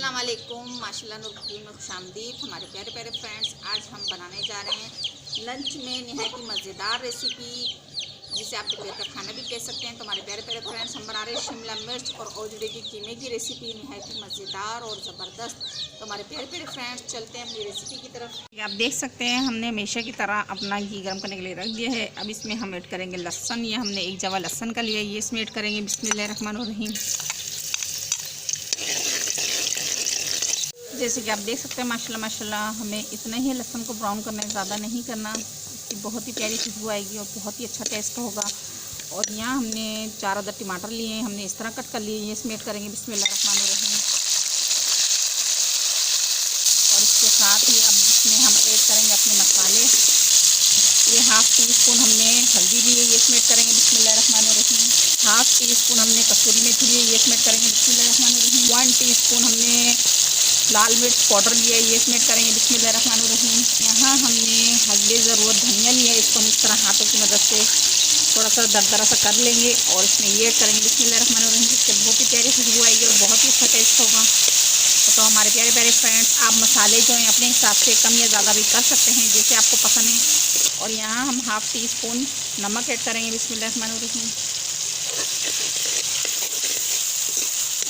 अस्सलाम वालेकुम, माशाल्लाह नूर में खुशामदीद हमारे प्यारे प्यारे फ्रेंड्स। आज हम बनाने जा रहे हैं लंच में नहायत ही मज़ेदार रेसिपी, जिसे आप दोपहर का खाना भी कह सकते हैं। तो हमारे प्यारे प्यारे फ्रेंड्स, हम बना रहे हैं शिमला मिर्च और ओजड़े की कीमे की रेसिपी, नहायत ही मज़ेदार और ज़बरदस्त। तो हमारे प्यारे प्यारे फ्रेंड्स, चलते हैं अपनी रेसिपी की तरफ। आप देख सकते हैं हमने हमेशा की तरह अपना घी गर्म करने के लिए रख दिया है। अब इसमें हम ऐड करेंगे लहसुन। ये हमने एक जवा लहसुन का लिया, ये इसमें ऐड करेंगे। बिस्मिल्लाहिर्रहमानिर्रहीम। जैसे कि आप देख सकते हैं माशाल्लाह माशाल्लाह, हमें इतना ही लहसुन को ब्राउन करना है, ज़्यादा नहीं करना। इसकी बहुत ही प्यारी खुशबू आएगी और बहुत ही अच्छा टेस्ट होगा। और यहाँ हमने 4 अदद टमाटर लिए हैं, हमने इस तरह कट कर लिए। ये इसमें ऐड करेंगे बिस्मिल्लाहिर्रहमानिर्रहीम। और इसके साथ ही अब इसमें हम ऐड करेंगे अपने मसाले। ये हाफ़ टी स्पून हमने हल्दी ली है, ये इसमें ऐड करेंगे बिस्मिल्लाहिर्रहमानिर्रहीम। हाफ़ टी स्पून हमने कसूरी मेथी ली है, ये इसमें ऐड करेंगे बिस्मिल्लाहिर्रहमानिर्रहीम। 1 टीस्पून हमने लाल मिर्च पाउडर लिया है, ये इसमें ऐड करेंगे बिस्मिल्लाहिर्रहमानिर्रहीम। यहाँ हमने हस्बे ज़रूरत धनिया लिया है, इसको हम इस तरह हाथों की मदद से थोड़ा सा दरदरा सा कर लेंगे और इसमें ये ऐड करेंगे बिस्मिल्लाहिर्रहमानिर्रहीम। इससे बहुत ही प्यारी खुशबू आएगी और बहुत ही अच्छा टेस्ट होगा। तो हमारे प्यारे प्यारे फ्रेंड्स, आप मसाले जो हैं अपने हिसाब से कम या ज़्यादा भी कर सकते हैं, जैसे आपको पसंद है। और यहाँ हम हाफ़ टी स्पून नमक ऐड करेंगे बिस्मिल्लाहिर्रहमानिर्रहीम।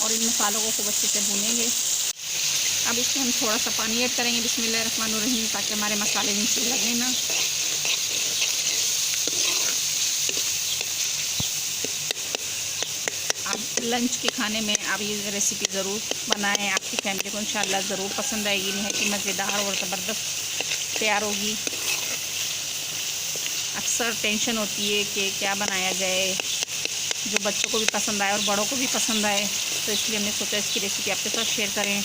और इन मसालों को खूब अच्छे से भूनेंगे। अब इसमें हम थोड़ा सा पानी ऐड करेंगे बिस्मिल्लाहिर्रहमानिर्रहीम, ताकि हमारे मसाले नीचे लगे ना। आप लंच के खाने में आप ये रेसिपी ज़रूर बनाएं, आपकी फैमिली को इंशाल्लाह ज़रूर पसंद आएगी। नहायत ही मज़ेदार और ज़बरदस्त तैयार होगी। अक्सर टेंशन होती है कि क्या बनाया जाए जो बच्चों को भी पसंद आए और बड़ों को भी पसंद आए, तो इसलिए हमने सोचा इसकी रेसिपी आपके साथ शेयर करें।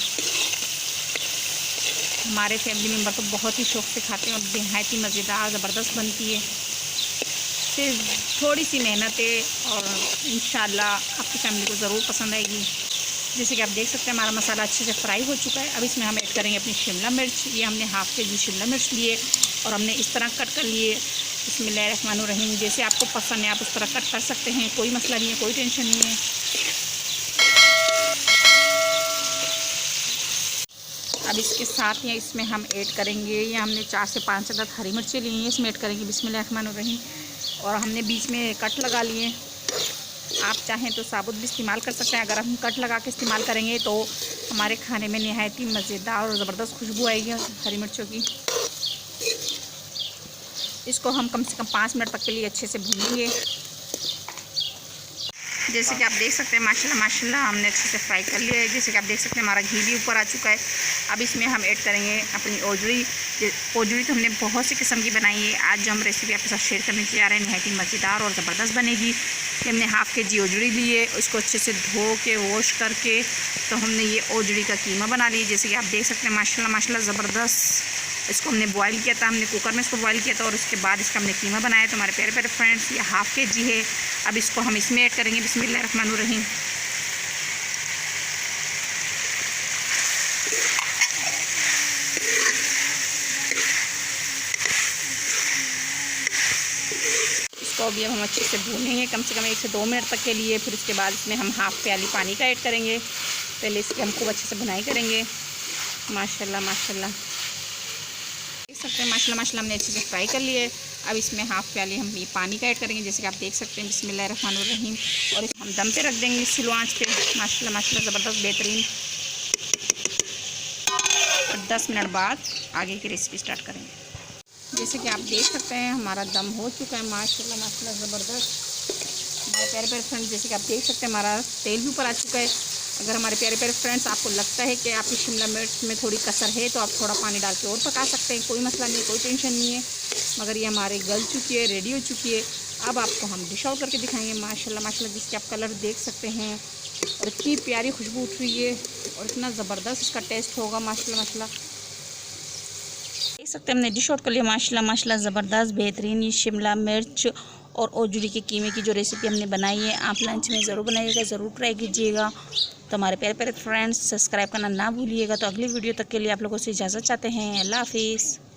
हमारे फैमिली मेम्बर तो बहुत ही शौक़ से खाते हैं और नहायत ही मज़ेदार ज़बरदस्त बनती है। सिर्फ थोड़ी सी मेहनत है और इंशाल्लाह आपकी फैमिली को ज़रूर पसंद आएगी। जैसे कि आप देख सकते हैं हमारा मसाला अच्छे से फ्राई हो चुका है। अब इसमें हम ऐड करेंगे अपनी शिमला मिर्च। ये हमने हाफ़ के जी शिमला मिर्च लिए और हमने इस तरह कट कर लिए बिस्मिल्लाहिर्रहमानिर्रहीम। जैसे आपको पसंद है आप उस तरह कट कर सकते हैं, कोई मसला नहीं है, कोई टेंशन नहीं है। अब इसके साथ ही इसमें हम ऐड करेंगे, ये हमने 4 से 5 अदद हरी मिर्चें ली हैं, इसमें ऐड करेंगे बिस्मिल्लाहिर्रहमानिर्रहीम। और हमने बीच में कट लगा लिए। आप चाहें तो साबुत भी इस्तेमाल कर सकते हैं। अगर हम कट लगा के इस्तेमाल करेंगे तो हमारे खाने में नहायत ही मज़ेदार और ज़बरदस्त खुशबू आएगी हरी मिर्चों की। इसको हम कम से कम 5 मिनट तक के लिए अच्छे से भूनेंगे। जैसे कि आप देख सकते हैं माशाल्लाह माशाल्लाह हमने अच्छे से फ्राई कर लिया है। जैसे कि आप देख सकते हैं हमारा घी भी ऊपर आ चुका है। अब इसमें हम ऐड करेंगे अपनी ओजड़ी। ओजड़ी तो हमने बहुत सी किस्म की बनाई है, आज जो हम रेसिपी आपके साथ शेयर करने जा रहे हैं नहायत ही मज़ेदार और ज़बरदस्त बनेगी। कि हमने हाफ़ के जी ओजड़ी ली है, उसको अच्छे से धो के वॉश करके तो हमने ये ओजड़ी का कीमा बना लिया। जैसे कि आप देख सकते हैं माशाल्लाह माशाल्लाह ज़बरदस्त। इसको हमने बॉईल किया था, हमने कुकर में इसको बॉईल किया था और उसके बाद इसका हमने कीमा बनाया। तो हमारे प्यारे प्यारे फ्रेंड्स, ये हाफ़ के जी है। अब इसको हम इसमें ऐड करेंगे बिस्मिल्लाहिर्रहमानिर्रहीम। इसको अभी हम अच्छे से भूनेंगे कम से कम 1 से 2 मिनट तक के लिए। फिर उसके बाद इसमें हम हाफ़ प्याली पानी का ऐड करेंगे। पहले इसकी हम खूब अच्छे से भुनाई करेंगे। माशाल्लाह माशाल्लाह देख सकते हैं माशाल्लाह माशाल्लाह हमने अच्छे से फ्राई कर लिए। अब इसमें हाफ़ प्याली हम ये पानी का ऐड करेंगे, जैसे कि आप देख सकते हैं बिस्मिल्लाहिर्रहमानिर्रहीम। और इसको हम दम पे रख देंगे स्लो आंच पे। माशाल्लाह माशाल्लाह ज़बरदस्त बेहतरीन। और 10 मिनट बाद आगे की रेसिपी स्टार्ट करेंगे। जैसे कि आप देख सकते हैं हमारा दम हो चुका है माशाल्लाह माशाल्लाह ज़बरदस्त। हमारे प्यारे प्यारे फ्रेंड्स, जैसे कि आप देख सकते हैं हमारा तेल भी ऊपर आ चुका है। अगर हमारे प्यारे प्यारे फ्रेंड्स आपको लगता है कि आपकी शिमला मिर्च में थोड़ी कसर है तो आप थोड़ा पानी डाल के और पका सकते हैं, कोई मसला नहीं, कोई टेंशन नहीं है। मगर ये हमारे गल चुकी है, रेडी हो चुकी है। अब आपको हम डिश आउट करके दिखाएंगे माशाल्लाह माशाल्लाह, जिसके आप कलर देख सकते हैं और इतनी प्यारी खुशबू उठ रही है और इतना ज़बरदस्त इसका टेस्ट होगा माशाल्लाह माशाल्लाह। देख सकते हैं हमने डिश आउट कर लिया माशाल्लाह माशाल्लाह ज़बरदस्त बेहतरीन। ये शिमला मिर्च और ओजड़ी के कीमे की जो रेसिपी हमने बनाई है, आप लंच में ज़रूर बनाइएगा, ज़रूर ट्राई कीजिएगा। तो हमारे प्यारे प्यारे फ्रेंड्स, सब्सक्राइब करना ना भूलिएगा। तो अगली वीडियो तक के लिए आप लोगों से इजाज़त चाहते हैं। अल्लाह हाफिज़।